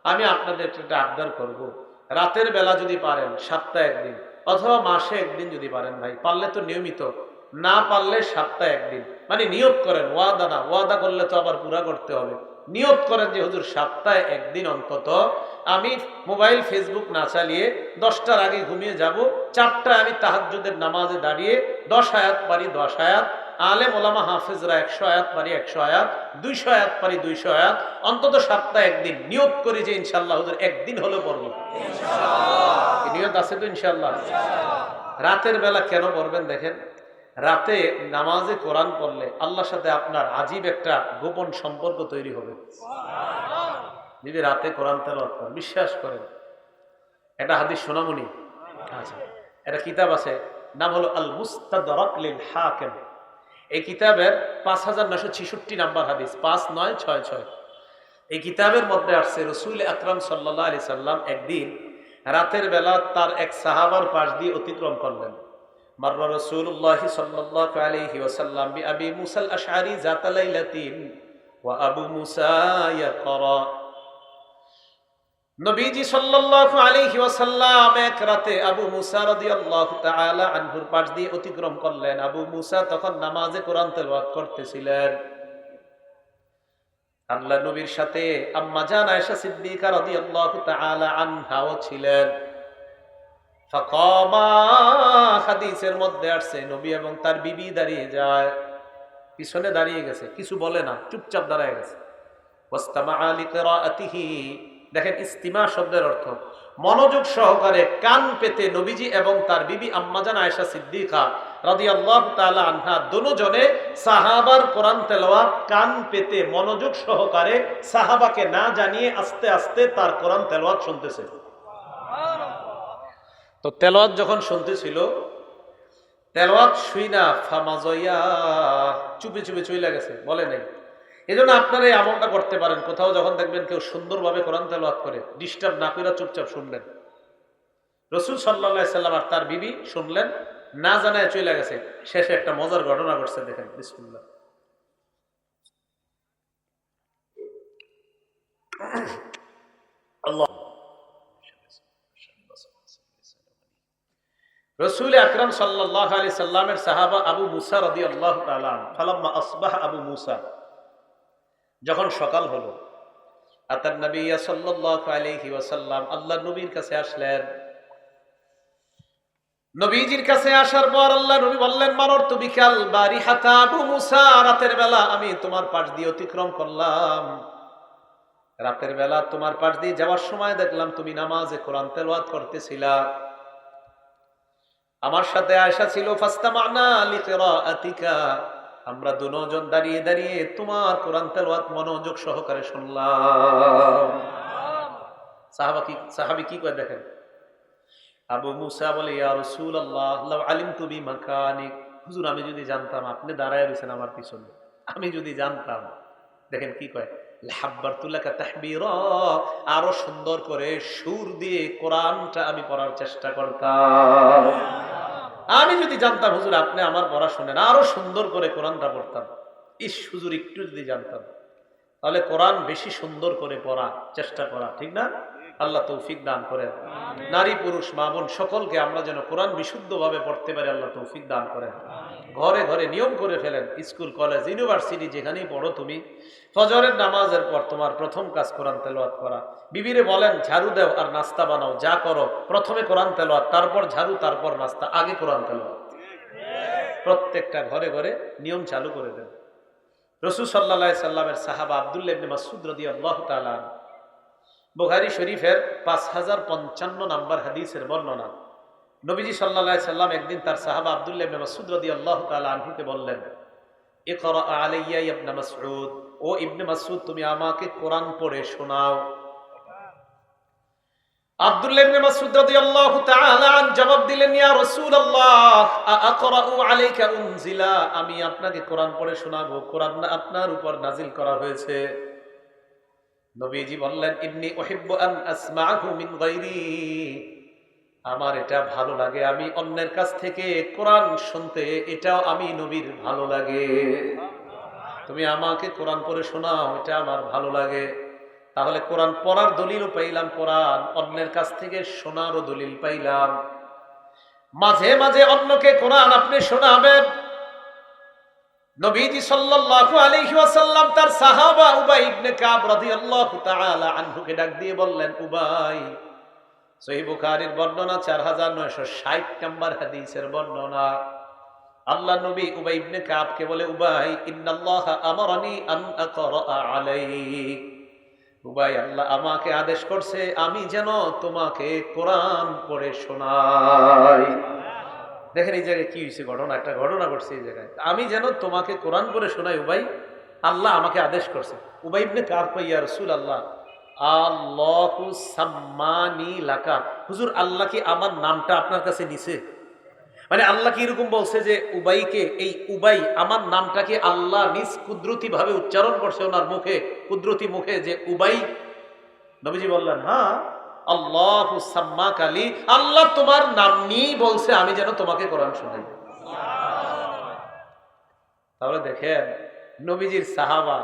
আমি আপনাদের একটা আবদার করব, রাতের বেলা যদি পারেন সপ্তাহে একদিন অথবা মাসে একদিন যদি পারেন, ভাই পারলে তো নিয়মিত, না পারলে সপ্তাহে একদিন, মানে নিয়ত করেন, ওয়াদা না, ওয়াদা করলে তো আবার পুরা করতে হবে। নিয়ত করেন যে হুজুর সপ্তাহে একদিন অন্তত আমি মোবাইল ফেসবুক না চালিয়ে 10টার আগে ঘুমিয়ে যাব, 4টায় আমি তাহাজ্জুদের নামাজে দাঁড়িয়ে 10 আয়াত পারি 10 আয়াত, আলেম ওলামা হাফেজরা 100 আয়াত পারি 100 আয়াত, 200 আয়াত পারি 200 আয়াত, অন্তত সপ্তাহে একদিন নিয়ত করি যে ইনশাআল্লাহ হুজুর একদিন হলেও পড়বো। ইনশাআল্লাহ নিয়ত আছে তো ইনশাআল্লাহ। রাতের বেলা কেন পড়বেন দেখেন, রাতে নামাজে কোরআন পড়লে আল্লাহর সাথে আপনার আজীব একটা গোপন সম্পর্ক তৈরি হবে। যদি রাতে কোরআন তেলাওয়াত করেন, বিশ্বাস করেন, এটা হাদিস শোনামুনি। আচ্ছা, একটা কিতাব আছে, নাম হলো আল মুস্তাদরাক লিল হাকিম। এই কিতাবের 5966 নাম্বার হাদিস, 5966। এই কিতাবের মধ্যে আসছে রাসূল আকরাম সাল্লাল্লাহু আলাইহি সাল্লাম একদিন রাতের বেলা তার এক সাহাবার পাশ দিয়ে অতিক্রম করলেন। মাররা রাসূলুল্লাহ সাল্লাল্লাহু আলাইহি ওয়াসাল্লাম বিআবি মুসা আল আশআরি যাতা লাইলাতিন ওয়া আবু মুসা ইয়াকরা। নবীজি সাল্লাল্লাহু আলাইহি ওয়াসাল্লাম এক রাতে আবু মুসা রাদিয়াল্লাহু তাআলা আনহুর পাশ দিয়ে অতিক্রম করলেন। আবু মুসা তখন নামাজে কোরআন তেলাওয়াত করতেছিলেন। আল্লাহ নবীর সাথে আম্মা জান আয়েশা সিদ্দিকা রাদিয়াল্লাহু তাআলা আনহাও ছিলেন। ফাকামা, হাদিসের মধ্যে আসছে নবী এবং তার বিবি দাঁড়িয়ে যায়, পিছনে দাঁড়িয়ে গেছে, কিছু বলে না, চুপচাপ দাঁড়িয়ে গেছে। ওয়াস্তামাআ লিকিরাআতিহি, দেখেন ইস্তিমা শব্দের অর্থ মনোযোগ সহকারে কান পেতে নবীজি এবং তার বিবি আম্মাজান আয়েশা সিদ্দিকা রাদিয়াল্লাহু তাআলা আনহা দুজনে সাহাবার কোরআন তেলাওয়াত কান পেতে মনোযোগ সহকারে সাহাবাকে না জানিয়ে আস্তে আস্তে তার কোরআন তেলাওয়াত শুনতেছে। তো তেলাওয়াত যখন শুনতেছিল, তেলাওয়াত শুই না ফামাজয়া, চুপে চুপে চলে গেছে, বলে নাই। এই জন্য আপনারা এই আমলটা করতে পারেন, কোথাও যখন দেখবেন কেউ সুন্দরভাবে কোরআন তেলাওয়াত করে, ডিস্টার্ব না করে চুপচাপ শুনবেন। রাসূল সাল্লাল্লাহু আলাইহি সাল্লাম আর তার বিবি শুনলেন, না জানায় চলে গেছে। শেষে একটা মজার ঘটনা ঘটছে, দেখেন বিসমিল্লাহ। আল্লাহ, রাসূল আকরাম সাল্লাল্লাহু আলাইহি সাল্লামের সাহাবা আবু মুসা রাদিয়াল্লাহু তাআলা ফালাম্মা আসবাহ আবু মুসা, যখন সকাল হলো, আতান নবী সাল্লাল্লাহু আলাইহি ওয়াসাল্লাম, আল্লাহর নবীর কাছে আসলেন। নবীজির কাছে আসার পর আল্লাহর নবী বললেন, মাররতু বিকাল বারিহাতা আবু মুসা, রাতের বেলা আমি তোমার পাশ দিয়ে অতিক্রম করলাম। রাতের বেলা তোমার পাশ দিয়ে যাওয়ার সময় দেখলাম তুমি নামাজে কোরআন তেলাওয়াত করতেছিলা। আমার সাথে আয়েশা ছিল, ফাস্তামা'না লিকিরাআতিকা, আমরা দুজন দাঁড়িয়ে দাঁড়িয়ে তোমার কোরআন তেলাওয়াত মনোযোগ সহকারে শুনলাম। সাহাবী কি কয় দেখেন, আবু মুসা বলে, ইয়া রাসূলুল্লাহ লাউ আলিমতু বিমাকানিক, হুজুর আমি যদি জানতাম আপনি দাঁড়ায় রয়েছেন আমার পিছনে, আমি যদি জানতাম, দেখেন কি কয়, লাহাব্বারতু লাকা তাহবীরা, আরো সুন্দর করে সুর দিয়ে কোরআনটা আমি পড়ার চেষ্টা করতাম। আমি যদি জানতাম হুজুর আপনি আমার পড়া শুনেন, আরো সুন্দর করে কোরআনটা পড়তাম। ইস হুজুর একটু যদি জানতাম, তাহলে কোরআন বেশি সুন্দর করে পড়া চেষ্টা করা, ঠিক না? আল্লাহ তৌফিক দান করেন। নারী পুরুষ মা বোন সকলকে আমরা যেন কোরআন বিশুদ্ধভাবে পড়তে পারি, আল্লাহ তৌফিক দান করেন। ঘরে ঘরে নিয়ম করে ফেলেন, স্কুল কলেজ ইউনিভার্সিটি যেখানেই পড়ো তুমি, ফজরের নামাজের পর তোমার প্রথম কাজ কোরআন তেলাওয়াত করা। বিবিরে বলেন ঝাড়ু দাও আর নাস্তা বানাও, যা করো প্রথমে কোরআন তেলাওয়াত, তারপর ঝাড়ু, তারপর নাস্তা, আগে কোরআন তেলাওয়াত। প্রত্যেকটা ঘরে ঘরে নিয়ম চালু করে দেন। রাসূল সাল্লাল্লাহু আলাইহি সাল্লামের সাহাবা আব্দুল্লাহ ইবনে মাসউদ রাদিয়াল্লাহু তাআলা, বুখারী শরীফের 5055 নাম্বার হাদিসের বর্ণনা। নবীজি সাল্লাল্লাহু আলাইহি সাল্লাম একদিন তার সাহাবা আব্দুল্লাহ ইবনে মাসউদ রাদিয়াল্লাহু তাআলা আনহুকে বললেন, ইকরা আলাইয়া ইয়া ইবনে মাসউদ, ও ইবনে মাসউদ তুমি আমাকে কোরআন পড়ে শোনাও। আব্দুল্লাহ ইবনে মাসউদ রাদিয়াল্লাহু তাআলা জবাব দিলেন, ইয়া রাসূলুল্লাহ আআকরাউ আলাইকা উনজিলা, আমি আপনাকে কোরআন পড়ে শোনাবো, কোরআন আপনার উপর নাজিল করা হয়েছে। নবীজি বললেন, ইন্নী উহিব্বু আন আসমা'হু মিন গায়রি, আমার এটা ভালো লাগে, আমি অন্যের কাছ থেকে কোরআন শুনতে, এটাও আমি নবীর ভালো লাগে। তুমি আমাকে কোরআন পড়ে শোনাও, এটা আমার ভালো লাগে। তাহলে কোরআন পড়ার দলিলও পাইলাম, কোরআন অন্যের কাছ থেকে শোনারও দলিল পাইলাম। মাঝে মাঝে অন্যকে কোরআন আপনি শোনাবেন। নবীজি সাল্লাল্লাহু আলাইহি ওয়াসাল্লাম তার সাহাবা উবাই ইবনে কাব রাদিয়াল্লাহু তাআলা আনহুকে ডাক দিয়ে বললেন, উবাই, সহিহ বুখারীর বর্ণনা 4960 নম্বর হাদিসের বর্ণনা। আল্লাহ নবী উবাই ইবনে কাবকে বলে, উবাই, ইন্নাল্লাহা আমারানি আন আকরা আলাইক। উবাই, আল্লাহ আমাকে আদেশ করছে আমি যেন তোমাকে কোরআন পড়ে শোনাই। দেখেন এই জায়গায় কি হয়েছে, একটা ঘটনা ঘটছে এই জায়গায়। আমি যেন তোমাকে কোরআন পড়ে শোনাই উবাই, আল্লাহ আমাকে আদেশ করছে। উবাই ইবনে কাব কই, ইয়া রাসূলুল্লাহ, আল্লাহু সাম্মানি লাকা, হুজুর আল্লাহ কি আমার নামটা আপনার কাছে নিছে? মানে আল্লাহ কি এরকম বলছে যে উবাইকে, এই উবাই আমার নামটাকে আল্লাহ নিজ কুদরতি ভাবে উচ্চারণ করছে ওনার মুখে, কুদরতি মুখে, যে উবাই? নবীজি বললেন, হ্যাঁ, আল্লাহু সাম্মাক আলী, আল্লাহ তোমার নাম নিয়েই বলছে আমি যেন তোমাকে কোরআন শোনাই। তাহলে দেখেন নবীজির সাহাবা,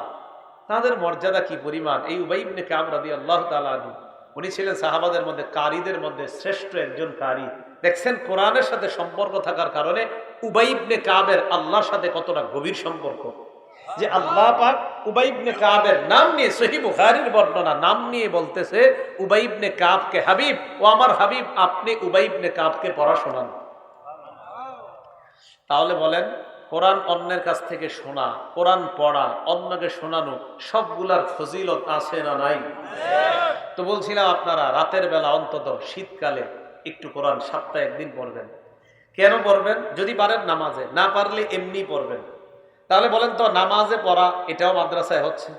তাদের মর্যাদা কি পরিমাণ। এই উবাই ইবনে কাব রাদিয়াল্লাহু তাআলা আনহু, উনি ছিলেন সাহাবাদের মধ্যে কারীদের মধ্যে শ্রেষ্ঠ একজন কারী। দেখছেন কোরআনের সাথে সম্পর্ক থাকার কারণে উবাই ইবনে কাবের আল্লাহর সাথে কতটা গভীর সম্পর্ক, যে আল্লাহ পাক উবাই ইবনে কাবের নাম নিয়ে, সহিহ বুখারীর বর্ণনা, নাম নিয়ে বলতেছে উবাই ইবনে কাবকে, হাবিব, ও আমার হাবিব, আপনি উবাই ইবনে কাবকে পড়া শোনান। তাহলে বলেন, কোরআন অন্যের কাছ থেকে শোনা, কোরআন পড়া, অন্যকে শোনানো, সবগুলার ফজিলত আছে না নাই? তো বলছিলাম আপনারা রাতের বেলা অন্তত শীতকালে একটু কোরআন সপ্তাহে একদিন পড়বেন। কেন পড়বেন? যদি পারেন নামাজে, না পারলে এমনি পড়বেন। তাহলে বলেন তো, নামাজে পড়া এটাও মাদ্রাসায় হচ্ছে,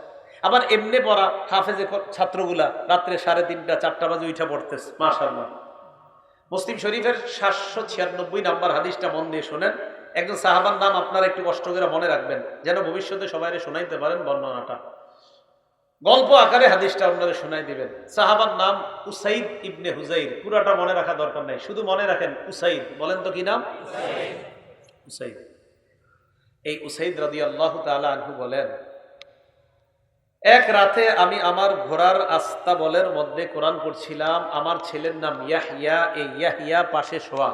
আবার এমনি পড়া হাফেজে ছাত্রগুলা রাত্রে 3:30 4টা বাজে উঠা পড়তেছে, মাশাআল্লাহ। মুসলিম শরীফের 796 নাম্বার হাদিসটা মন দিয়ে শোনেন। একজন সাহাবার নাম আপনারা একটু কষ্ট করে মনে রাখবেন, যেন ভবিষ্যতে সবাই শোনাইতে পারেন বর্ণনাটা। গল্প আকারে হাদিসটা আপনারা শোনাই দিবেন। সাহাবার নাম উসাইদ ইবনে হুজাইর। পুরাটা মনে রাখা দরকার নাই, শুধু মনে রাখেন উসাইদ। বলেন তো কি নাম? উসাইদ। এই উসাইদ রাদিয়াল্লাহু তাআলা আনহু বলেন, এক রাতে আমি আমার ঘোড়ার আস্তাবলের মধ্যে কোরআন পড়ছিলাম। আমার ছেলের নাম ইয়াহইয়া, এই ইয়াহইয়া পাশে শোয়া।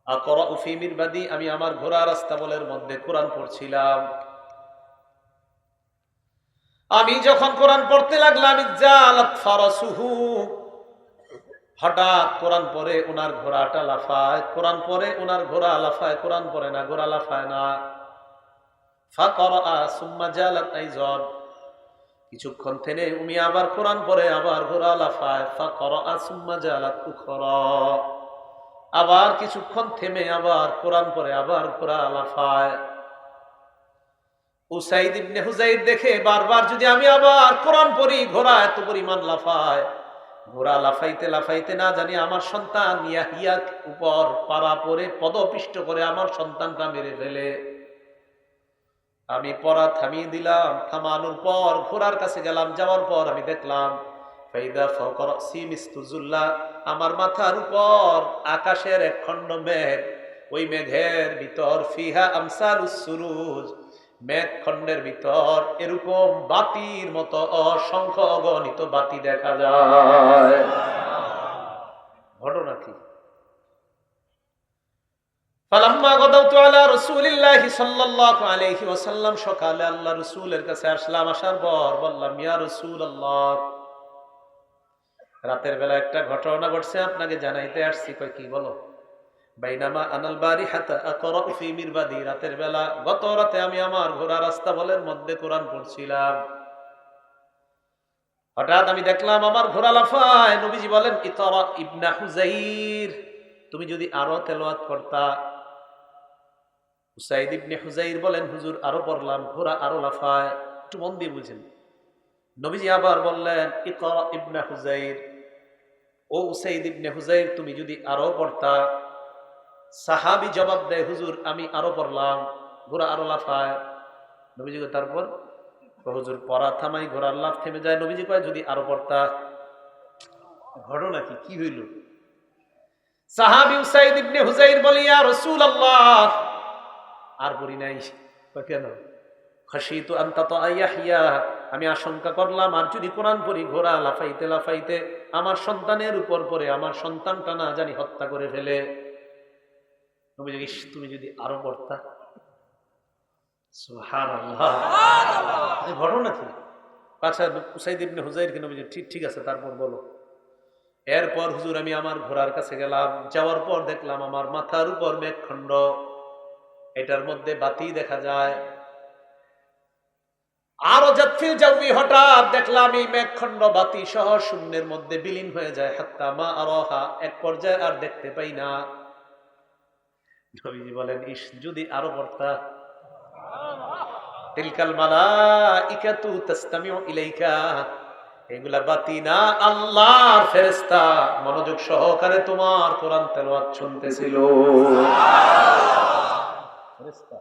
আকরাউ ফি মিরবাদি, আমি আমার ঘোড়ার আস্তাবলের মধ্যে কোরআন পড়ছিলাম। আমি যখন কোরআন পড়তে লাগলাম, জালাত ফারাসুহু, হঠাৎ কোরআন পড়ে ওনার ঘোড়াটা লাফায়, কোরআন পড়ে ওনার ঘোড়া লাফায়, কোরআন পড়ে না, ঘোড়া লাফায় না। ফাকরা সুম্মা জালাত আইজাদ, কিছুক্ষণ থেমে উনি আবার কোরআন পড়ে, আবার ঘোড়া লাফায়। ফাকরা সুম্মা জালাত উখরা, আবার কিছুক্ষণ থেমে আবার কোরআন পড়ে, আবার ঘোড়া লাফায়। উসাইদ ইবনে হুজাইর দেখে বারবার যদি আমি আবার কোরআন পড়ি, ঘোড়া এত পরিমাণ লাফায়, ঘোড়া লাফাইতে লাফাইতে না জানি আমার সন্তান ইয়াহিয়ার উপর পাড়া পড়ে পদপিষ্ট করে আমার সন্তানটা মেরে ফেলে। আমি পড়া থামিয়ে দিলাম, থামানোর পর ঘোড়ার কাছে গেলাম, যাওয়ার পর আমি দেখলাম ফাইদা ফাওকা রাসি মিসতুজুল্লাহ, আমার মাথার উপর আকাশের এক খণ্ড মেঘ, ওই মেঘের ভিতর ফিহা আমসালুস সুরুজ, মেঘ খণ্ডের ভিতর এরকম বাতির মতো অসংখ্য অগণিত বাতি দেখা যায়। ঘটনা কি? ফালাম্মা গাদাউতু আলা রাসূলিল্লাহি সাল্লাল্লাহু আলাইহি ওয়াসাল্লাম, সকালে আল্লাহ রাসূলের কাছে আসলাম। আসার পর বললাম, ইয়া রাসূলুল্লাহ, রাতের বেলা একটা ঘটনা ঘটছে, আপনাকে জানাইতে আসছি। কই কি? বলো। বাইনামা আনাল বারিহাতা আকরাউ ফি মিরবাদি, রাতের বেলা, গত রাতে আমি আমার ঘোড়া আস্তাবলের মধ্যে কোরআন পড়ছিলাম। হঠাৎ আমি দেখলাম আমার ঘোড়া লাফায়। নবীজি বলেন, ইতরা ইবনা হুজাইর, তুমি যদি আরো তেলাওয়াত করতা। উসাইদ ইবনে হুজাইর বলেন, হুজুর আরো পড়লাম, ঘোড়া আরো লাফায়। একটু মন দিয়ে বুঝেন। নবীজি আবার বললেন, ইকরা ইবনে হুজাইর, ও উসাইদ ইবনে হুজাইর, তুমি যদি আরো পড়তা। সাহাবী জবাব দেয়, হুজুর আমি আরো পড়লাম, ঘোড়া আরো লাফায়। নবীজি কয়, তারপর? হুজুর পড়া থামাই, ঘোড়ার লাফ থেমে যায়। নবীজি কয়, যদি আরো পড়তা। ঘটনা কি? কি হইল? সাহাবী উসাইদ ইবনে হুজাইর বলে, ইয়া রাসূলুল্লাহ, আর পড়ি নাই। কেন? খাশিতু আন তাতা ইয়াহইয়া, আমি আশঙ্কা করলাম আর যদি কোরআন পড়ি ঘোড়া লাফাইতে লাফাইতে আমার সন্তানের উপর পড়ে আমার সন্তানটা না জানি হত্যা করে ফেলে। তুমি যদি আরো পড়তা। সুবহানাল্লাহ, ঘটনা কি? আচ্ছা, উসাইদ ইবনে হুযাইরকে নবীজি ঠিক আছে, তারপর বলো। এরপর হুজুর আমি আমার ঘোড়ার কাছে গেলাম, যাওয়ার পর দেখলাম আমার মাথার উপর মেঘখণ্ড, এটার মধ্যে বাতি দেখা যায়। আরো জাতফিল জাউই, হঠাৎ দেখলাম এই মেঘখণ্ড বাতি সহ শূন্যের মধ্যে বিলীন হয়ে যায়। হাত্তা মা আরাহা, এক পর্যায়ে আর দেখতে পাই না। নবীজি বলেন, ইস যদি আরো পড়তা। তিলকাল মালাইকাতু তাসতামিউ ইলাইকা, এগুলা বাতি না, আল্লাহর ফেরেশতা মনোযোগ সহকারে তোমার কোরআন তেলাওয়াত শুনতেছিল। ফেরেশতা।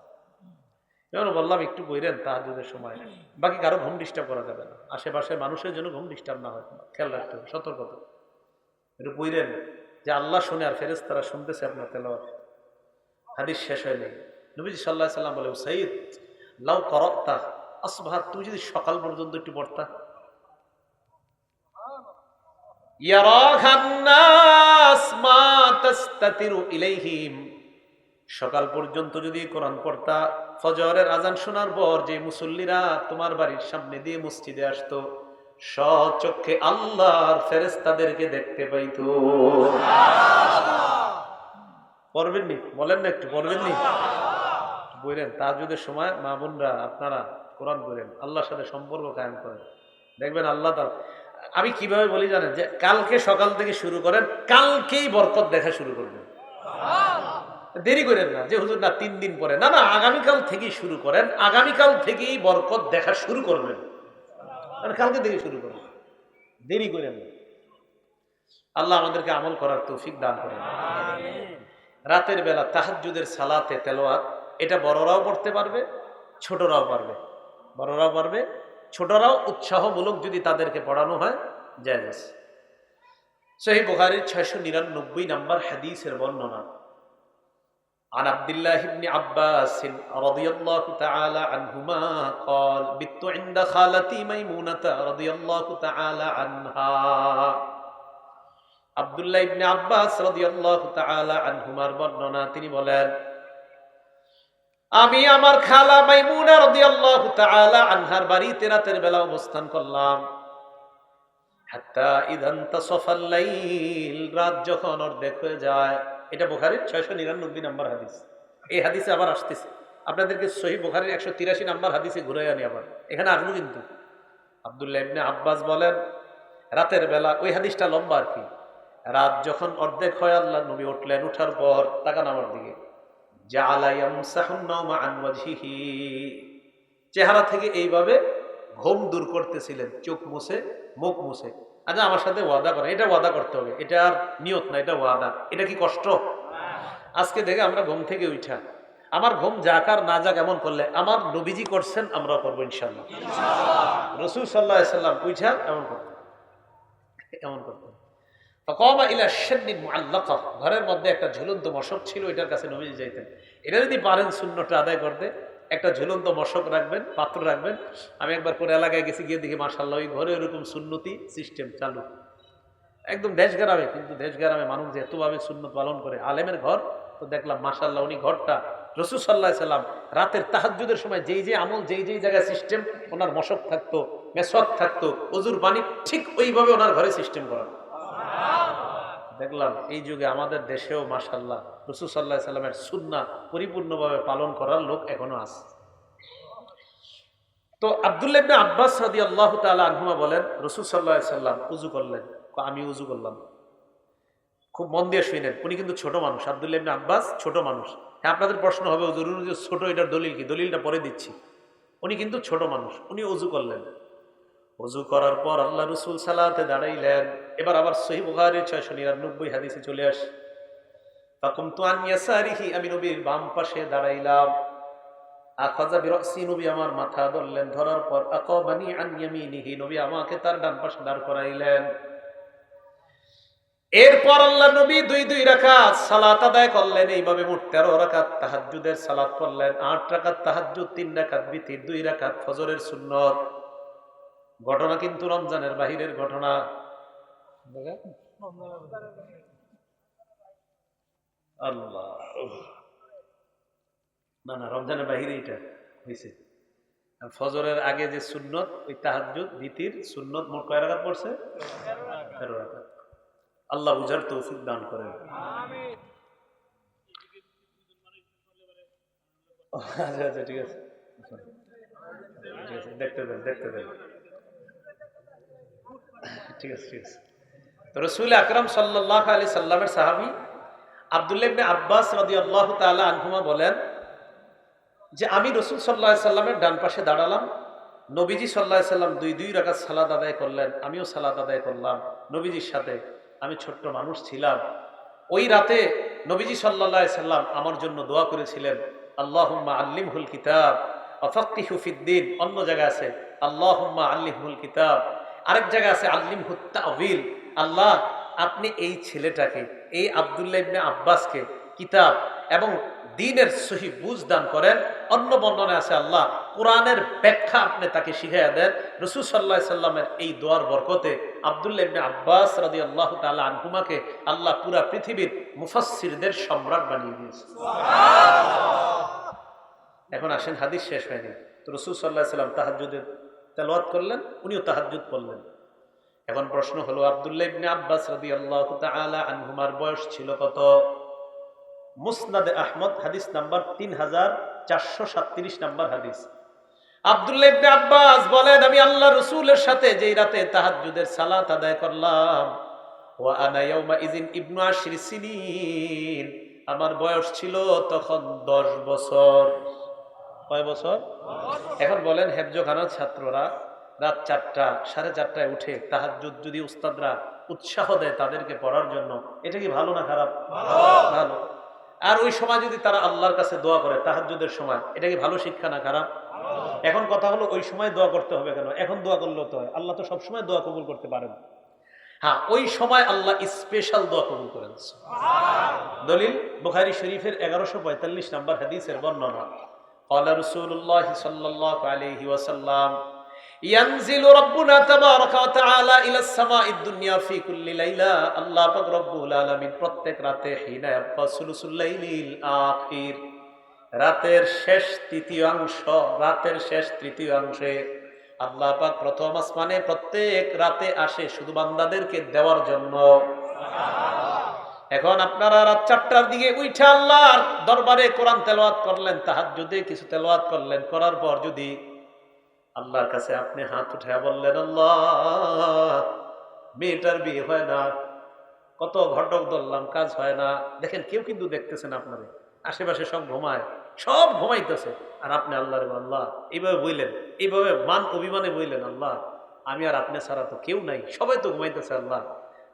যেমন বললাম একটু বইরেন তাহাজ্জুদের সময়, বাকি কারো ঘুম ডিস্টার্ব করা যাবে না, আশেপাশে মানুষের জন্য ঘুম ডিস্টার্ব না হয়, খেয়াল রাখতে হবে, সতর্কতা। একটু বইরেন যে আল্লাহ শুনে আর ফেরেশতারা শুনতেছে আপনার তেলাওয়াত। হাদিস শেষ হয় নাই, নবীজি সাল্লাল্লাহু আলাইহি সাল্লাম বলে, সাইয়্যিদ লাউ করাতা আসবাহ, তুমি যদি সকাল পর্যন্ত একটু পড়তা। ইয়ারাখান নাস মা তাস্তাতিরু ইলাইহিম, সকাল পর্যন্ত যদি কোরআন পড়তা, ফজরের আজান শোনার পর যে মুসল্লিরা তোমার বাড়ির সামনে দিয়ে মসজিদে আসতো, স্বচক্ষে আল্লাহর ফেরেশতাদেরকে দেখতে পাইতো। পড়বেননি? বলেন না একটু পড়বেননি? বলেন তাহাজ্জুদের সময় মা বোনরা আপনারা কোরআন পড়েন, আল্লাহর সাথে সম্পর্ক কায়েম করেন, দেখবেন আল্লাহ তাআলা। আমি কিভাবে বলি জানেন? যে কালকে সকাল থেকে শুরু করেন, কালকেই বরকত দেখা শুরু করবেন। দেরি করেন না যে হুজুর না 3 দিন পরে, না না, আগামীকাল থেকেই শুরু করেন, আগামীকাল থেকেই বরকত দেখা শুরু করবেন, কালকে থেকে শুরু করবেন, দেরি করেন না। আল্লাহ আমাদেরকে আমল করার তৌফিক দান করেন। রাতের বেলা তাহাজ্জুদের সালাতে তেলাওয়াত, এটা বড়রাও পড়তে পারবে, ছোটরাও পারবে। বড়রাও পারবে, ছোটরাও উৎসাহমূলক যদি তাদেরকে পড়ানো হয় জায়েজ। সহিহ বুখারীর 699 নম্বর হাদিসের বর্ণনা, عن عبد الله بن عباس رضي الله تعالى عنهما قال بت عند خالتي ميمونة رضي الله تعالى عنها। আব্দুল্লাহ ইবনে আব্বাস রাদিয়াল্লাহু তাআলা আনহুমার বর্ণনা, তিনি বলেন, আমি আমার খালা মাইমুনা রাদিয়াল্লাহু তাআলা আনহার বাড়িতে রাতের বেলা অবস্থান করলাম। হাত্তা ইযান তাসাফাল লাইল, রাত যখন অর্ধেক হয়ে যায়। এটা বুখারীর 699 নম্বর হাদিস। এই হাদিসে আবার আসতেছে, আপনাদেরকে সহিহ বুখারীর 183 নম্বর হাদিসে ঘুরাই আনি আবার, এখানে আসবো কিন্তু। আব্দুল্লাহ ইবনে আব্বাস বলেন, রাতের বেলা, ওই হাদিসটা লম্বা আর কি, রাত যখন অর্ধেক হয় আল্লাহ নবী উঠলেন, উঠার পর তাকান আমার দিকে, জাআলা ইয়ামসাহুন নাওমা আন ওয়াজহিহি, চেহারা থেকে এইভাবে ঘুম দূর করতেছিলেন, চোখ মুছে, মুখ মুছে। আচ্ছা আমার সাথে ওয়াদা করেন, এটা ওয়াদা করতে হবে, এটা আর নিয়ত না, এটা ওয়াদা। এটা কি কষ্ট? আজকে দেখে আমরা ঘুম থেকে উঠা, আমার ঘুম যাক আর না যাক, এমন করলে আমার নবীজি করছেন, আমরা করবো ইনশাআল্লাহ। রাসূল সাল্লাল্লাহু আলাইহি সাল্লাম উঠা এমন করতেন, এমন করতেন। ঘরের মধ্যে একটা ঝুলন্ত মশক ছিল, এটার কাছে নবীজি যাইতেন। এটা যদি পারেন সুন্নতটা আদায় করতে, একটা ঝুলন্ত মশক রাখবেন, পাত্র রাখবেন। আমি একবার করে এলাকায় গেছি, গিয়ে দেখি মাশাআল্লাহ ওই ঘরে এরকম সুন্নতি সিস্টেম চালু, একদম দেশ গ্রামে। কিন্তু দেশ গ্রামে মানুষ যে এতভাবে সুন্নত পালন করে, আলেমের ঘর তো দেখলাম মাশাআল্লাহ, উনি ঘরটা রাসূল সাল্লাল্লাহু আলাইহি সাল্লাম রাতের তাহাজ্জুদের সময় যেই যে আমল, যেই যেই জায়গায় সিস্টেম, ওনার মশক থাকতো, মেসওয়াক থাকতো, ওযুর পানি ঠিক ওইভাবে ওনার ঘরে সিস্টেম করা দেখলাম। এই যুগে আমাদের দেশেও মাশাআল্লাহ রাসূল সাল্লাল্লাহু আলাইহি সাল্লামের সুন্নাহ পরিপূর্ণভাবে পালন করার লোক এখনো আছে। তো আব্দুল্লাহ ইবনে আব্বাস রাদিয়াল্লাহু তাআলা আনহুমা বলেন, রাসূল সাল্লাল্লাহু আলাইহি সাল্লাম ওযু করলেন, আমি ওযু করলাম। খুব মন দিয়ে শুনেন, উনি কিন্তু ছোট মানুষ, আব্দুল্লাহ ইবনে আব্বাস ছোট মানুষ। হ্যাঁ, আপনাদের প্রশ্ন হবে হুজুর যে ছোট, এটার দলিল কি? দলিলটা পরে দিচ্ছি। উনি কিন্তু ছোট মানুষ, উনি ওযু করলেন। ওযু করার পর আল্লাহ রাসূল সালাতে দাঁড়াইলেন। এবার আবার সহিহ বুখারীর 699 হাদিসে চলে আসে, ফাকুমতু আন ইয়াসারিহি, আমি নবীর বাম পাশে দাঁড়াইলাম। আখাযা বিরাসি, নবী আমার মাথা ধরলেন, ধরার পর আকাবানি আন ইয়ামিনিহি, নবী আমাকে তার ডান পাশে দাঁড় করাইলেন। এরপর আল্লাহ নবী 2 রাকাত সালাত আদায় করলেন। এইভাবে মোট 13 রাকাত তাহাজ্জুদের সালাত করলেন। 8 রাকাত তাহাজ্জুদ, 3 রাকাত বিতির, 2 রাকাত ফজরের সুন্নত। ঘটনা কিন্তু রমজানের বাহিরের ঘটনা। আল্লাহ, না না, রমজানের বাহিরে এটা হয়েছে। ফজরের আগে যে সুন্নত, ওই তাহাজ্জুদ ভিতির সুন্নত মোট কয় রাকাত পড়ছে? 13 রাকাত। আল্লাহ বুঝার তৌফিক দান করেন। আচ্ছা আচ্ছা, ঠিক আছে, দেখতে দেন দেখতে দেন, ঠিক আছে ঠিক আছে। তো রাসূল আকরাম সাল্লাল্লাহু আলাইহি সাল্লামের সাহাবী আব্দুল্লাহ ইবনে আব্বাস রাদিয়াল্লাহু তাআলা আনহুমা বলেন যে আমি রাসূল সাল্লাল্লাহু আলাইহি সাল্লামের ডান পাশে দাঁড়ালাম। নবীজি সাল্লাল্লাহু আলাইহি সাল্লাম দুই রাকাত সালাত আদায় করলেন, আমিও সালাত আদায় করলাম নবীজির সাথে। আমি ছোট্ট মানুষ ছিলাম। ওই রাতে নবীজি সাল্লাল্লাহু আলাইহি সাল্লাম আমার জন্য দোয়া করেছিলেন, আল্লাহুম্মা আল্লিমহুল কিতাব ওয়া ফাক্কিহু ফিদ্দীন। অন্য জায়গায় আছে আল্লাহুম্মা আল্লিমহুল কিতাব, আরেক জায়গায় আছে আল্লিমহুত তা'ওয়িল। আল্লাহ, আপনি এই ছেলেটাকে, এই আব্দুল্লাহ ইবনে আব্বাসকে কিতাব এবং দ্বীনের সহি বুঝ দান করেন। অন্য বর্ণনায় আছে আল্লাহ কোরআনের ব্যাখ্যা আপনি তাকে শিখাইয়া দেন। রাসূল সাল্লাল্লাহু আলাইহি সাল্লামের এই দোয়ার বরকতে আব্দুল্লাহ ইবনে আব্বাস রাদিয়াল্লাহু তাআলা আনহুমাকে আল্লাহ পুরা পৃথিবীর মুফাসসিরদের সম্রাট বানিয়ে দিয়েছে। এখন আসেন, হাদিস শেষ হয়নি। তো রাসূল সাল্লাল্লাহু আলাইহি সাল্লাম তাহাজ্জুদের তেলাওয়াত করলেন, উনিও তাহাজ্জুদ পড়লেন। এখন প্রশ্ন হলো, আব্দুল্লাহ ইবনে আব্বাস রাদিয়াল্লাহু তাআলা আনহুমার বয়স ছিল কত? মুসনাদে আহমদ হাদিস নাম্বার 3437 নাম্বার হাদিস। আব্দুল্লাহ ইবনে আব্বাস বলেন, আমি আল্লাহ রাসূলের সাথে যেই রাতে তাহাজ্জুদের সালাত আদায় করলাম, ওয়া আনা ইয়াউমা ইযিন ইবনু 10 সিনিন, আমার বয়স ছিল তখন 10 বছর। কয় বছর? এখন বলেন, হেফজখানার ছাত্ররা রাত 4টা 4:30টায় উঠে তাহাজ্জুদ যদি উস্তাদরা উৎসাহ দেয় তাদেরকে পড়ার জন্য, এটা কি ভালো না খারাপ? ভালো। আর ওই সময় যদি তারা আল্লাহর কাছে দোয়া করে তাহাজ্জুদের সময়, এটা কি ভালো শিক্ষা না খারাপ? এখন কথা হলো, ওই সময় দোয়া করতে হবে কেন? এখন দোয়া করলেও তো হয়, আল্লাহ তো সবসময় দোয়া কবুল করতে পারেন। হ্যাঁ, ওই সময় আল্লাহ স্পেশাল দোয়া কবুল করেন। দলিল বুখারী শরীফের 1145 নাম্বার হাদিসের বর্ণনা। قال رسول الله صلى الله عليه وسلم ينزل ربنا تبارك وتعالى الى السماء الدنيا في كل ليله। আল্লাহ পাক রব্বুল আলামিন প্রত্যেক রাতে হিনা ইয়াবকা সুলুসুল লাইলিল আখির, রাতের শেষ তৃতীয়াংশ, রাতের শেষ তৃতীয়াংশে আল্লাহ পাক প্রথম আসমানে প্রত্যেক রাতে আসে শুধু বান্দাদেরকে দেওয়ার জন্য। এখন আপনারা রাত 4টার দিকে উঠে আল্লাহর দরবারে কোরআন তেলাওয়াত করলেন, তাহাজ্জুদে কিছু তেলাওয়াত করলেন, করার পর যদি আল্লাহর কাছে আপনি হাত উঠায় বললেন, আল্লাহ মেয়েটার বিয়ে হয় না, কত ঘটক ধরলাম কাজ হয় না, দেখেন কেউ কিন্তু দেখতেছেন আপনারে, আশেপাশে সব ঘুমায়, সব ঘুমাইতেছে, আর আপনি আল্লাহর আল্লাহ এইভাবে বললেন, এইভাবে মান অভিমানে বললেন, আল্লাহ আমি আর আপনি ছাড়া তো কেউ নাই, সবাই তো ঘুমাইতেছে, আল্লাহ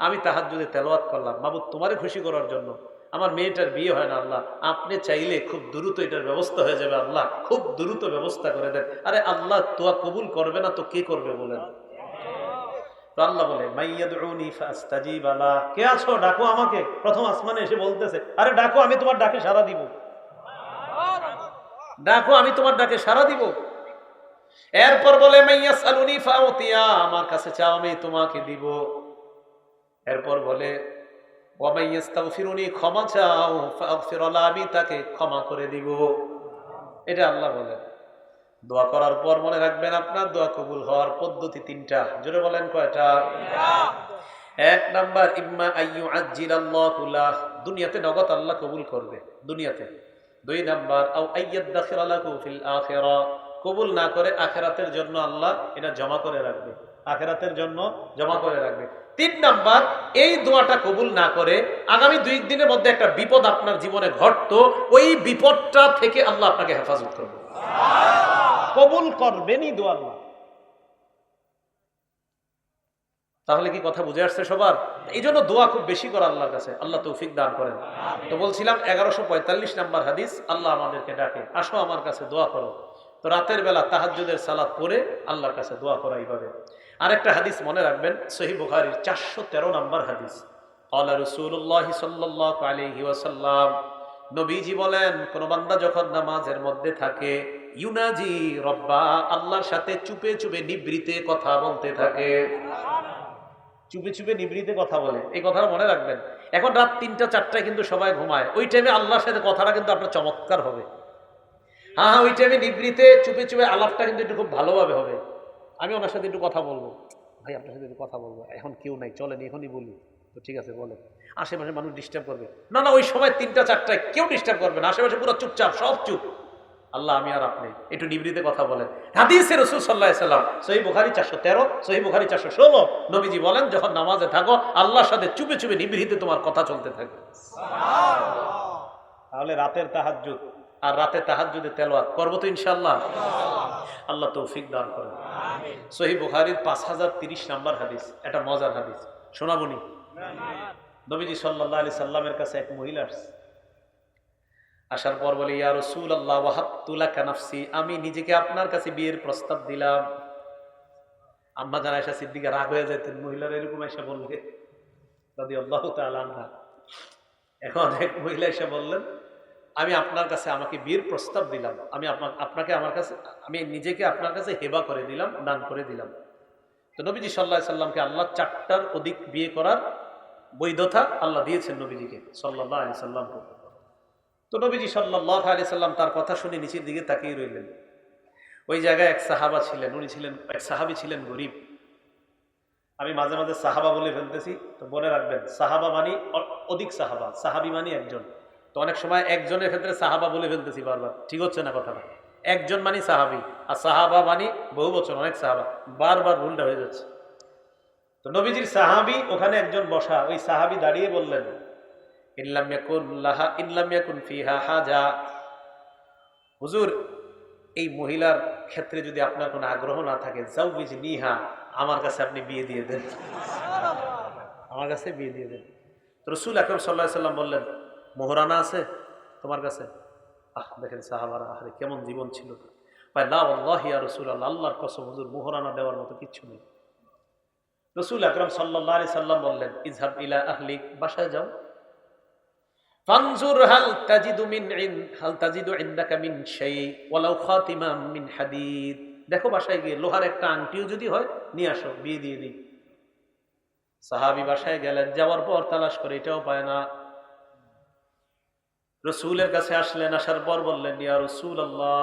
আমি তাহাজ্জুদে তেলাওয়াত করলাম মাবুদ তোমারে খুশি করার জন্য, আমার মেয়েটার বিয়ে হয় না, আল্লাহ আপনি চাইলে খুব দ্রুত এটার ব্যবস্থা হয়ে যাবে, আল্লাহ খুব দ্রুত ব্যবস্থা করে দেন। আরে আল্লাহ দোয়া কবুল করবে না তো কে করবে বলেন? তো আল্লাহ বলে, মাইয়াদউনি ফাস্তাজিব লা, কে আছো ডাকো আমাকে। প্রথম আসমানে এসে বলতেছে, আরে ডাকো আমি তোমার ডাকে সাড়া দিব, ডাকো আমি তোমার ডাকে সাড়া দিব। এরপর বলে, মাইয়াসআলুনি ফাউতিয়া, আমার কাছে চাও আমি তোমাকে দিব। এরপর বলে, ওয়ামাইয়াস্তাগফিরুনি, ক্ষমা চাও, ফাগফির লাহু, আমি তাকে ক্ষমা করে দিব। এটা আল্লাহ বলেন। দোয়া করার পর মনে রাখবেন, আপনার দোয়া কবুল হওয়ার পদ্ধতি 3টা। জোরে বলেন কয়টা? 1 নাম্বার, ইম্মা আইয়ু আজ্জিলাল্লাহু লাহ, দুনিয়াতে নগদ আল্লাহ কবুল করবে দুনিয়াতে। 2 নাম্বার, আও আইয়াদখিরা লাহু ফিল আখিরা, কবুল না করে আখিরাতের জন্য আল্লাহ এটা জমা করে রাখবে, আখিরাতের জন্য জমা করে রাখবে। 3 নাম্বার, এই দোয়াটা কবুল না করে আগামী 2 দিনের মধ্যে একটা বিপদ আপনার জীবনে ঘটতো, ওই বিপদটা থেকে আল্লাহ আপনাকে হেফাজত করবে, কবুল করবেনই দোয়া আল্লাহ। তাহলে কি কথা বুঝে আসছে সবার? এই জন্য দোয়া খুব বেশি করা আল্লাহর কাছে, আল্লাহ তৌফিক দান করেন। তো বলছিলাম 1145 নাম্বার হাদিস, আল্লাহ আমাদেরকে ডাকে, আসো আমার কাছে দোয়া করো। তো রাতের বেলা তাহাজ্জুদের সালাত পড়ে আল্লাহর কাছে দোয়া করা এইভাবে। আরেকটা হাদিস মনে রাখবেন, সহিহ বুখারীর 413 নাম্বার হাদিস। ক্বালা রাসূলুল্লাহ সাল্লাল্লাহু আলাইহি ওয়াসাল্লাম, নবীজি বলেন, কোন বান্দা যখন নামাজের মধ্যে থাকে, ইউনাজি রব্বা, আল্লাহর সাথে চুপে চুপে নিবৃতে কথা বলতে থাকে। চুপে চুপে নিবৃতে কথা বলে, এই কথাটা মনে রাখবেন। এখন রাত 3টা 4টায় কিন্তু সবাই ঘুমায়, ওই টাইমে আল্লাহর সাথে কথাটা কিন্তু আপনার চমৎকার হবে। হ্যাঁ, ওই টাইমে নিবৃতে চুপে চুপে আলাপটা কিন্তু একটু খুব ভালোভাবে হবে। আমি ওনার সাথে একটু কথা বলবো, ভাই আপনার সাথে একটু কথা বলবো, এখন কেউ নাই, চলেন এখনই বলি। তো ঠিক আছে বলেন। আশেপাশে মানুষ ডিস্টার্ব করবে না, না ওই সময় 3টা 4টায় কেউ ডিস্টার্ব করবে না, আশেপাশে পুরো চুপচাপ, সব চুপ। আল্লাহ আমি আর আপনি একটু নিবৃতে কথা বলেন। হাদিসে রাসূল সাল্লাল্লাহু আলাইহি সাল্লাম, সহিহ বুখারী 413, সহিহ বুখারী 416, নবীজি বলেন যখন নামাজে থাকো আল্লাহর সাথে চুপে চুপে নিবৃতে তোমার কথা চলতে থাকে। সুবহানাল্লাহ। তাহলে রাতের তাহাজ্জুদ আর রাতে তাহাজ্জুদে তেলাওয়াত করব তো ইনশাআল্লাহ। আল্লাহ তৌফিক দান করেন। আমিন। সহিহ বুখারীর 5030 নম্বর হাদিস, এটা মজার হাদিস, শোনাবনি। নবীজি সাল্লাল্লাহু আলাইহি সাল্লামের কাছে এক মহিলা আসছে, আসার পর বলে, ইয়া রাসূলুল্লাহ ওয়াহাবতু লাকা নাফসি, আমি নিজেকে আপনার কাছে বিয়ের প্রস্তাব দিলাম। আম্মা জান আয়েশা সিদ্দিকা রাগ হয়ে যেতেন, মহিলারা এরকম এসে বললে রাদিয়াল্লাহু তাআলা আনহা। এখন এক মহিলা এসে বললেন, আমি আপনার কাছে আমাকে বিয়ের প্রস্তাব দিলাম, আমি আপনাকে আমার কাছে, আমি নিজেকে আপনার কাছে হেবা করে দিলাম, দান করে দিলাম। তো নবীজি সাল্লাল্লাহু আলাইহি সাল্লামকে আল্লাহ 4টার অধিক বিয়ে করার বৈধতা আল্লাহ দিয়েছেন নবীজিকে সাল্লাল্লাহু আলাইহি সাল্লাম। তো নবীজি সাল্লাল্লাহু আলাইহি সাল্লাম তার কথা শুনে নিচের দিকে তাকিয়ে রইলেন। ওই জায়গায় এক সাহাবা ছিলেন, উনি ছিলেন, এক সাহাবী ছিলেন গরিব। আমি মাঝে মাঝে সাহাবা বলে ফেলতেছি, তো মনে রাখবেন সাহাবা মানি অধিক সাহাবা, সাহাবী মানি একজন। তো অনেক সময় একজনের ক্ষেত্রে সাহাবা বলে ফেলতেছি বারবার, ঠিক হচ্ছে না কথাটা। একজন মানি সাহাবী, আর সাহাবা মানি বহু বছর, অনেক সাহাবা, বারবার ভুলটা হয়ে যাচ্ছে। তো নবীজির সাহাবী ওখানে একজন বসা, ওই সাহাবী দাঁড়িয়ে বললেন, ইল্লাম ইয়াকুন ফিহা হাজা, হুজুর এই মহিলার ক্ষেত্রে যদি আপনার কোনো আগ্রহ না থাকে, যাওবিজনিহা, আমার কাছে আপনি বিয়ে দিয়ে দেন, আমার কাছে বিয়ে দিয়ে দেন। তো রাসূল আকরাম সাল্লাল্লাহু আলাইহি সাল্লাম বললেন, মোহরানা আছে তোমার কাছে? দেখেন সাহাবারা আরে কেমন জীবন ছিল। ভাই লা ওয়াল্লাহি ইয়া রাসূলুল্লাহ, আল্লাহর কসম হুজুর মোহরানা দেওয়ার মতো কিচ্ছু নেই। রাসূল আকরাম সাল্লাল্লাহু আলাইহি সাল্লাম বললেন, ইযহাব ইলা আহলিক, বাসায় যাও, ফানজুর হাল তাজিদু ইনদাকা মিন শাই ওয়ালাউ খাতিমাম মিন হাদিদ, দেখো বাসায় গিয়ে লোহার একটা আংটিও যদি হয় নিয়ে আসো, বিয়ে দিয়ে দিই। সাহাবী বাসায় গেলেন, যাওয়ার পর তালাশ করে এটাও পায় না। রাসূলের কাছে আসলেন, আসার পর বললেন, ইয়া রাসূলুল্লাহ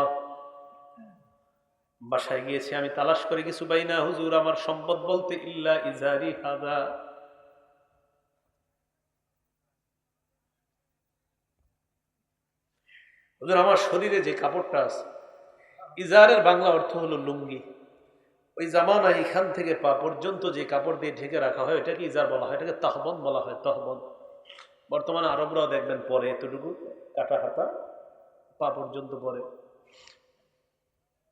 বাসায় গিয়েছি, আমি তালাশ করে কিছু পাই না হুজুর, আমার সম্পদ বলতে ইল্লা ইজারি হাদা, হুজুর আমার শরীরে যে কাপড়টা আছে, ইজারের বাংলা অর্থ হলো লুঙ্গি। ওই জামানা এখান থেকে পা পর্যন্ত যে কাপড় দিয়ে ঢেকে রাখা হয় এটাকে ইজার বলা হয়, এটাকে তাহবন বলা হয়, তহবন। বর্তমানে আরবরাও দেখবেন পরে এতটুকু কাটা হাতা পা পর্যন্ত পরে।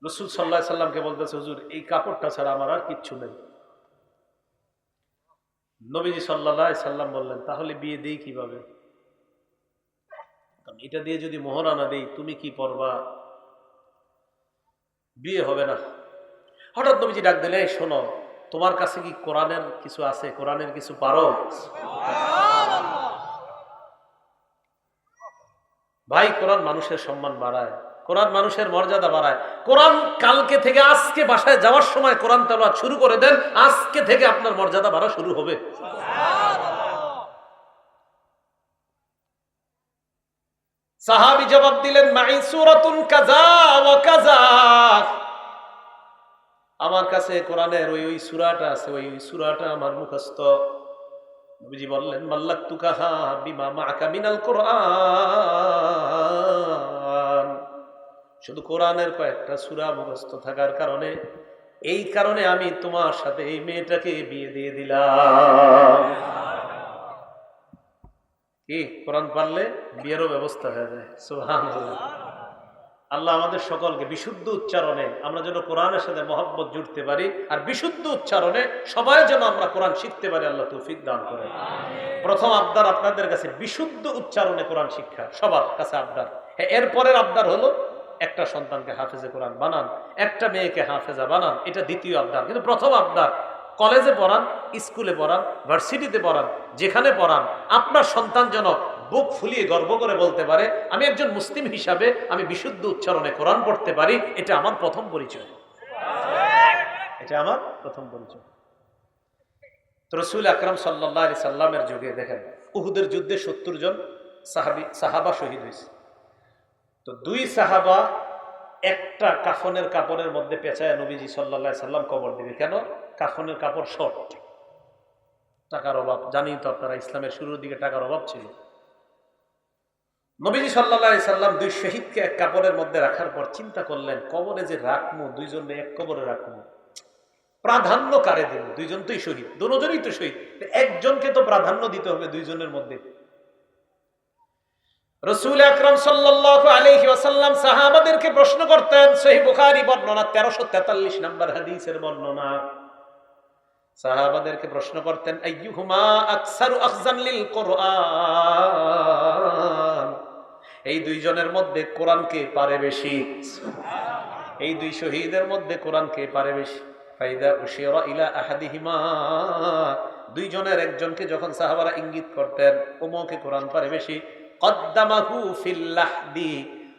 রাসূল সাল্লাল্লাহু আলাইহি সাল্লামকে বলতেছে, হুজুর এই কাপড়টা ছাড়া আমার আর কিচ্ছু নেই। নবীজি সাল্লাল্লাহু আলাইহি সাল্লাম বললেন, তাহলে বিয়ে দেই কিভাবে? এটা দিয়ে যদি মোহরানা দেই তুমি কি পরবা? বিয়ে হবে না। হঠাৎ নবীজি ডাক দিলে, শোনো তোমার কাছে কি কোরআনের কিছু আছে, কোরআনের কিছু পারো? ভাই কোরআন মানুষের সম্মান বাড়ায়, কোরআন মানুষের মর্যাদা বাড়ায়। কোরআন কালকে থেকে আজকে বাসায় যাওয়ার সময় কোরআন তেলাওয়াত শুরু করে দেন, আজকে থেকে আপনার মর্যাদা বাড়া শুরু হবে। সাহাবী জবাব দিলেন, মাই সূরাতুন কাযা ওয়া কাযা, আমার কাছে কোরআনের ওই সূরাটা আছে, ওই সূরাটা আমার মুখস্থ। নবীজি বললেন, মাল্লাকতুকাহা বিমা মাআকা মিনাল কুরআন, শুধু কোরআনের কয়েকটা সূরা মুখস্থ থাকার কারণে, এই কারণে আমি তোমার সাথে এই মেয়েটাকে বিয়ে দিয়ে দিলাম। কি কোরআন পারলে বিয়েরও ব্যবস্থা হয়ে যায়। সুবহানাল্লাহ। আল্লাহ আমাদের সকলকে বিশুদ্ধ উচ্চারণে আমরা যেন কোরআনের সাথে মহব্বত জুড়তে পারি, আর বিশুদ্ধ উচ্চারণে সবাই যেন আমরা কোরআন শিখতে পারি, আল্লাহ তৌফিক দান করেন। প্রথম আবদার আপনাদের কাছে বিশুদ্ধ উচ্চারণে কোরআন শিক্ষা, সবার কাছে আবদার। এরপরের আবদার হলো একটা সন্তানকে হাফেজে কোরআন বানান, একটা মেয়েকে হাফেজা বানান, এটা দ্বিতীয় আবদার। কিন্তু প্রথম আবদার, কলেজে পড়ান, স্কুলে পড়ান, ভার্সিটিতে পড়ান, যেখানে পড়ান, আপনার সন্তান যেন বুক ফুলিয়ে গর্ব করে বলতে পারে আমি একজন মুসলিম হিসাবে আমি বিশুদ্ধ উচ্চারণে কোরআন পড়তে পারি, এটা আমার প্রথম পরিচয়। এটা আমার প্রথম পরিচয়। তো রাসূল আকরাম সাল্লাল্লাহু আলাইহি সাল্লামের যুগে দেখেন উহুদের যুদ্ধে 70 জন সাহাবা শহীদ হয়েছে। তো 2 সাহাবা একটা কাফনের কাপড়ের মধ্যে পেঁচায় নবীজি সাল্লাল্লাহু আলাইহি সাল্লাম কবর দিবে। কেন? কাফনের কাপড় শর্ট, টাকার অভাব। জানি তো আপনারা ইসলামের শুরুর দিকে টাকার অভাব ছিল। নবীজি সাল্লাল্লাহু আলাইহি সাল্লাম 2 শহীদকে এক কাপড়ের মধ্যে রাখার পর চিন্তা করলেন কবরে যে রাখবো, 2 জনকে এক কবরে রাখবো, প্রাধান্য কারে দেব? 2 জন তোই শহীদ, দুজনই তো শহীদ, একজনকে তো প্রাধান্য দিতে হবে 2 জনের মধ্যে। রাসূল আকরাম সাল্লাল্লাহু আলাইহি ওয়াসাল্লাম সাহাবাদেরকে প্রশ্ন করতেন। সহিহ বুখারী বর্ণনা 1343 নম্বর হাদিসের বর্ণনা। সাহাবাদেরকে প্রশ্ন করতেন আইয়ুহুমা আকসারু আখযান লিল কুরআন, এই 2 জনের মধ্যে কোরআন কে পারে বেশি? এই 2 শহীদের মধ্যে কোরআন কে পারে বেশি? ফাইদা উশিরা ইলা আহাদিহিমা, 2 জনের একজনকে যখন সাহাবারা ইঙ্গিত করতেন ওমকে কোরআন পারে বেশি, কদ্দামাহু ফিল লাহদি,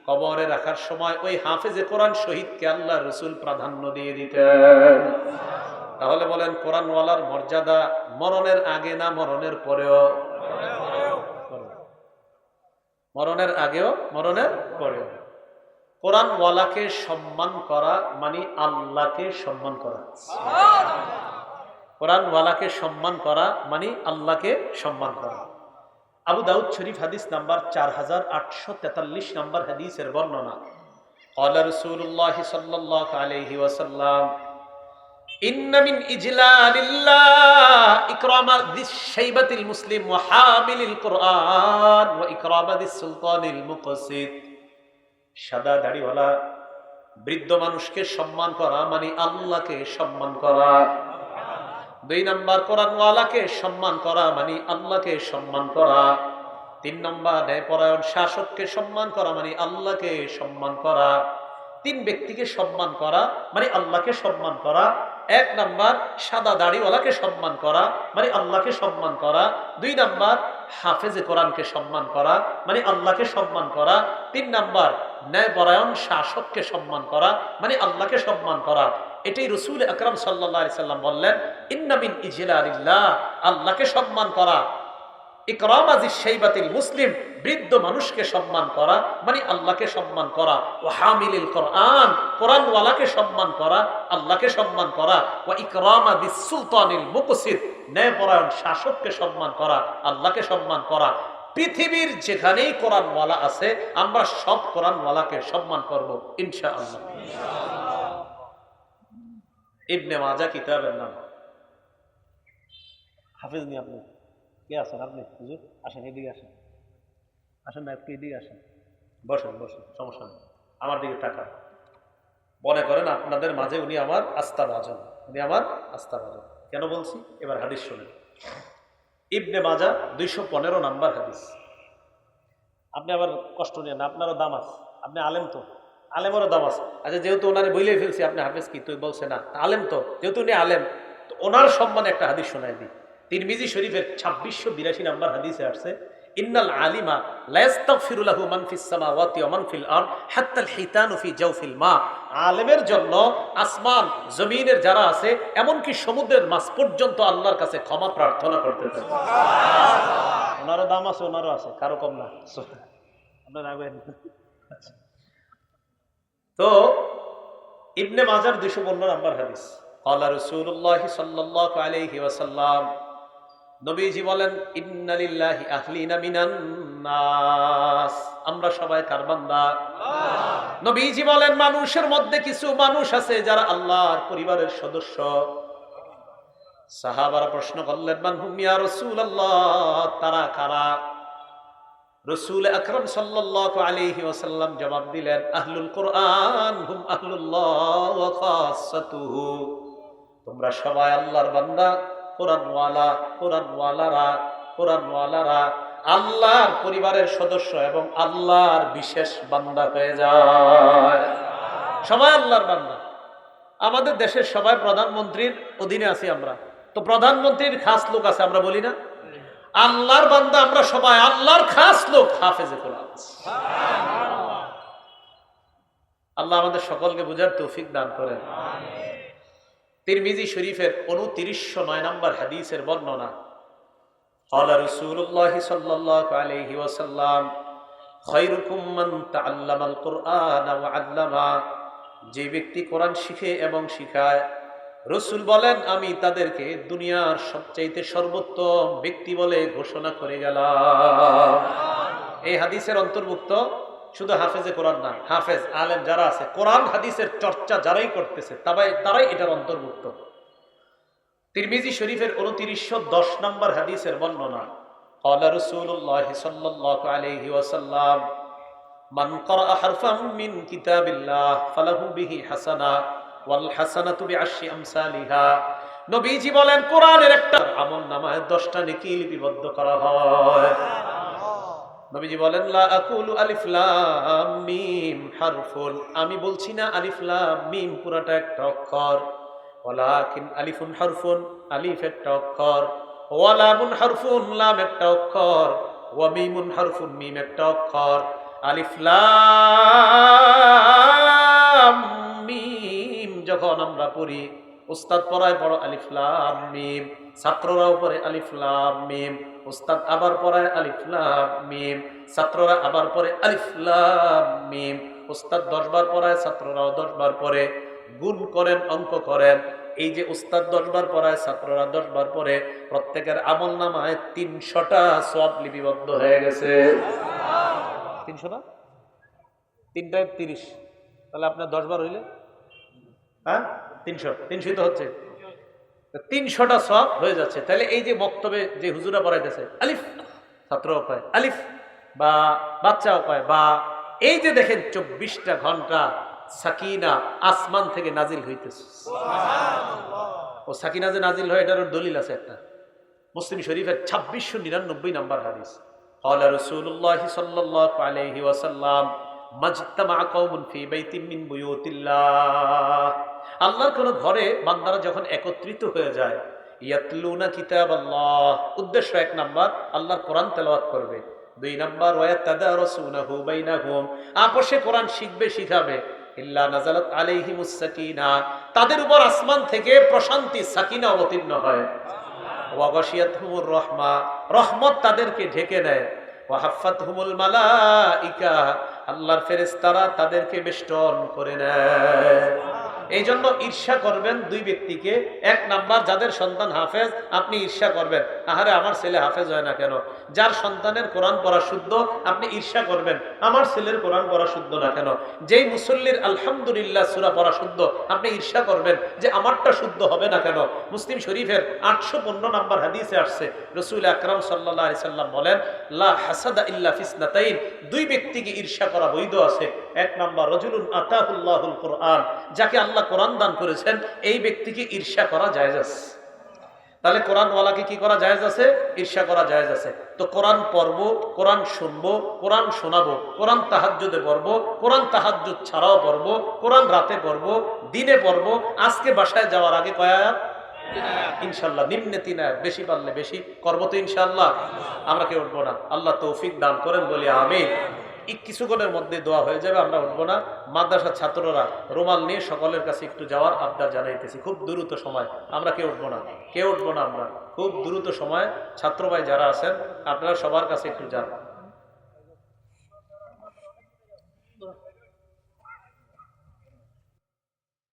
কবরে রাখার সময় ওই হাফেজে কোরআন শহীদকে আল্লাহর রাসূল প্রাধান্য দিয়ে দিতেন। তাহলে বলেন কোরআনওয়ালার মর্যাদা মরণের আগে না মরণের পরেও? মরণের আগেও মরণের পরেও। কোরআনওয়ালাকে সম্মান করা মানে আল্লাহকে সম্মান করা। কোরআনওয়ালাকে সম্মান করা মানে আল্লাহকে সম্মান করা। আবু দাউদ শরীফ হাদিস নাম্বার 4843 নম্বর হাদিসের বর্ণনা। ক্বালা রাসূলুল্লাহ সাল্লাল্লাহু আলাইহি ওয়াসাল্লাম ইন্না মিন ইজলালিল্লাহ ইকরামা যিশ শাইবাতিল মুসলিম ওয়া হামিলিল কুরআন ওয়া ইকরামা যিস সুলতানিল মুকসিত, সাদা দাড়িওয়ালা বৃদ্ধ মানুষকে সম্মান করা মানে আল্লাহকে সম্মান করা। 2 নম্বর কোরআনওয়ালাকে সম্মান করা মানে আল্লাহকে সম্মান করা। 3 নম্বর ন্যায়পরায়ণ শাসককে সম্মান করা মানে আল্লাহকে সম্মান করা। 3 ব্যক্তিকে সম্মান করা মানে আল্লাহকে সম্মান করা। 1 নম্বর সাদা দাড়িওয়ালাকে সম্মান করা মানে আল্লাহকে সম্মান করা। 2 নম্বর হাফেজে কোরআনকে সম্মান করা মানে আল্লাহকে সম্মান করা। 3 নম্বর ন্যায়পরায়ণ শাসককে সম্মান করা মানে আল্লাহকে সম্মান করা। এটাই রাসূল আকরাম সাল্লাল্লাহু আলাইহি সাল্লাম বললেন ইন্না মিন ইজলালিল্লাহ, আল্লাহকে সম্মান করা, ইকরামা যিশ শাইবাতিল মুসলিম, বৃদ্ধ মানুষকে সম্মান করা মানে আল্লাহকে সম্মান করা, ওয়া হামিলিল কুরআন, কোরআনওয়ালাকে সম্মান করা আল্লাহকে সম্মান করা, ওয়া ইকরামা যিস সুলতানিল মুকসিত, ন্যায়পরায়ণ শাসককে সম্মান করা আল্লাহকে সম্মান করা। পৃথিবীর যেখানেই কোরআনওয়ালা আছে আমরা সব কোরআনওয়ালাকে সম্মান করব ইনশাআল্লাহ। ইবনে মাজাহ কিতাবের নাম। হাফেজ নি আপনি? কে আছেন আপনি? হুজুর আসেন, এদিকে আসেন। আসেন না, একটু এদিকে আসেন, বসেন বসেন, সমস্যা নেই। আমার দিকে তাকান। মনে করেন আপনাদের মাঝে উনি আমার আস্থাভাজন, উনি আমার আস্থাভাজন। কেন বলছি? এবার হাদিস শুনেন। ইবনে মাজাহ 215 নম্বর হাদিস। আপনি আবার কষ্ট নেন, আপনারও দাম আছে, আপনি আলেম তো, আলেমেরও দাম আছে। আচ্ছা যেহেতু ওনারে বইলে ফেলছি আপনি হাফেজ কি তুই বলছে না, আলেম তো, যেহেতু উনি আলেম তো ওনার সম্মানে একটা হাদিস শোনায় দিই। তিরমিজি শরীফের 2682 নম্বর হাদিসে আসছে ইন্নাল আলিমা লা ইস্তাগফিরু লাহু মান ফিস সামাওয়াতি ওয়া মান ফিল আরদ হাত্তা আল হিতানু ফি জাওফিল মা, আলেমের জন্য আসমান জমিনের যারা আছে এমনকি সমুদ্রের মাছ পর্যন্ত আল্লাহর কাছে ক্ষমা প্রার্থনা করতে থাকে। সুবহানাল্লাহ। ওনারও দাম আছে, ওনারও আছে, কারো কম না। আপনারা রাখবেন। তো ইবনে মাজাহ 215 নম্বর হাদিস। ক্বালা রাসূলুল্লাহ সাল্লাল্লাহু আলাইহি ওয়াসাল্লাম, নবীজি বলেন ইন্না লিল্লাহি আহলিনা মিনান নাস, আমরা সবাই কার বান্দা? আল্লাহ। নবীজি বলেন মানুষের মধ্যে কিছু মানুষ আছে যারা আল্লাহর পরিবারের সদস্য। সাহাবারা প্রশ্ন করলেন মান হুম ইয়া রাসূলুল্লাহ, তারা কারা? রাসূল আকরাম সাল্লাল্লাহু আলাইহি ওয়াসাল্লাম জবাব দিলেন আহলুল কুরআন হুম আহলুল্লাহ ওয়া খাসাতুহু, তোমরা সবাই আল্লাহর বান্দা, কোরআনওয়ালা, কোরআনওয়ালারা আল্লাহর পরিবারের সদস্য এবং আল্লাহর বিশেষ বান্দা হয়ে যায়। সবাই আল্লাহর বান্দা। আমাদের দেশের সবাই প্রধানমন্ত্রীর অধীনে আছি আমরা, তো প্রধানমন্ত্রীর খাস লোক আছে আমরা বলি না? আল্লাহর বান্দা আমরা সবাই, আল্লাহর খাস লোক হাফেজে কোরআন। আল্লাহ আমাদের সকলকে বুঝার তৌফিক দান করেন। তিরমিজি শরীফের 2909 নম্বর হাদিসের বর্ণনা, قال رسول الله صلى الله عليه وسلم خيركم من تعلم القرآن وعلمه, যে ব্যক্তি কোরআন শিখে এবং শিখায়, রাসূল বলেন আমি তাদেরকে দুনিয়ার সবচাইতে সর্বোত্তম ব্যক্তি বলে ঘোষণা করে গেলাম। এই হাদিসের অন্তর্ভুক্ত শুধু হাফেজে কোরআন না, হাফেজ আলেম যারা আছে, কোরআন হাদিসের চর্চা যারাই করতেছে তারাই এটার অন্তর্ভুক্ত। তিরমিজি শরীফের 2910 নম্বর হাদিসের বর্ণনা, قال رسول الله صلى الله عليه وسلم من قرأ حرفا من كتاب الله فله به حسنة والحسنة بعشر أمثالها। নবীজি বলেন কোরআনের একটা আমলনামায় 10টা নেকি লিপিবদ্ধ করা হয়। নবীজি বলেন লা আকুলু আলিফ লাম মিম হারফুন, আমি বলছি না আলিফ লাম মিম পুরাটা একটা অক্ষর, ওয়ালাকিন আলিফুন হারফুন, আলিফ একটা অক্ষর, ওয়া লামুন হারফুন, লাম একটা অক্ষর, ওয়া মিমুন হারফুন, মিম একটা অক্ষর। আলিফ লাম মিম যখন আমরা পড়ি, উস্তাদ পড়ায় পড়ো আলিফ লাম মিম, ছাত্ররাও পড়ে আলিফ লাম মিম, উস্তাদ আবার পড়ায় আলিফ লাম মিম, ছাত্ররা আবার পড়ে আলিফ লাম মিম, উস্তাদ 10 বার পড়ায়, ছাত্ররাও 10 বার পড়ে। গুণ করেন, অঙ্ক করেন, এই যে উস্তাদ 10 বার পড়ায়, ছাত্ররা 10 বার পড়ে, প্রত্যেকের আমলনামায় 300টা সওয়াব লিপিবদ্ধ হয়ে গেছে। 300 না, 3টা 30, তাহলে আপনার 10 বার হইলে 300 তো হচ্ছে, 300টা সওয়াব হয়ে যাচ্ছে। তাহলে এই যে বক্তব্যে যে হুজুরা পড়াইতেছে আলিফ, ছাত্রও পায় আলিফ, বা বাচ্চাও পায় বা, এই যে দেখেন 24টা ঘন্টা সাকিনা আসমান থেকে নাজিল হইতেছে। ও সাকিনা যে নাজিল হয় এটার দলিল আছে একটা, মুসলিম শরীফের 2699 নম্বর হাদিস। قال رسول الله صلى الله عليه وسلم مجتمع قوم في بيت من بيوت الله, আল্লাহর কোন ঘরে বান্দারা যখন একত্রিত হয়ে যায়, ইয়াতলুনা কিতাবাল্লাহ, উদ্দেশ্য 1 নাম্বার আল্লাহর কোরআন তেলাওয়াত করবে, 2 নাম্বার ওয়ায়াতাদারাসুনাহু বাইনাহুম, আপসে কোরআন শিখবে শিখাবে, ইল্লা নাযালাত আলাইহিমুস সাকিনা, তাদের উপর আসমান থেকে প্রশান্তি সাকিনা অবতীর্ণ হয়, ওয়া গাশিয়াতহুমুর রাহমা, রহমত তাদেরকে ঢেকে নেয়, ওয়া হাফফাতহুমুল মালাইকা, আল্লাহর ফেরেশতারা তাদেরকে বেষ্টন করে নেয়। এই জন্য ঈর্ষা করবেন 2 ব্যক্তিকে। 1 নাম্বার যাদের সন্তান হাফেজ, আপনি ঈর্ষা করবেন, আহারে আমার ছেলে হাফেজ হয় না কেন। যার সন্তানের কোরআন পড়া শুদ্ধ, আপনি ঈর্ষা করবেন, আমার ছেলের কোরআন পড়া শুদ্ধ না কেন। যেই মুসল্লির আলহামদুলিল্লাহ সূরা পড়া শুদ্ধ, আপনি ঈর্ষা করবেন যে আমারটা শুদ্ধ হবে না কেন। মুসলিম শরীফের 815 নম্বর হাদিসে আসছে, রাসূল আকরাম সাল্লাল্লাহু আলাইহি সাল্লাম বলেন লা হাসাদা ইল্লা ফিসনাতাইন, 2 ব্যক্তিকে ঈর্ষা করা বৈধ আছে। 1 নাম্বার রাজুলুন আতাহুল্লাহুল কুরআন, যাকে আল্লাহ কোরআন দান করেছেন, এই ব্যক্তিকে ঈর্ষা করা জায়েজ আছে। তাহলে কোরআনওয়ালাকে কি করা জায়েজ আছে? ঈর্ষা করা জায়েজ আছে। তো কোরআন পড়বো, কোরআন শুনবো, কোরআন শোনাবো, কোরআন তাহাজ্জুদে পড়বো, কোরআন তাহাজ্জুদ ছাড়াও পড়বো, কোরআন রাতে পড়বো, দিনে পড়বো। আজকে বাসায় যাওয়ার আগে কয় আয়াত? ইনশাআল্লাহ, নিম্নে 3 আয়াত, বেশি পারলে বেশি করবো তো ইনশাআল্লাহ। আমরা কেউ উঠবো না, আল্লাহ তৌফিক দান করেন, বলি আমিন। কিছুক্ষণের মধ্যে দোয়া হয়ে যাবে, আমরা উঠবো না। মাদ্রাসার ছাত্ররা রুমাল নিয়ে সকলের কাছে একটু যাওয়ার আবদার জানাইতেছি, খুব দ্রুত সময়, আমরা কেউ উঠবো না, কেউ উঠবো না, আমরা খুব দ্রুত সময়। ছাত্র ভাই যারা আছেন আপনারা সবার কাছে একটু যান।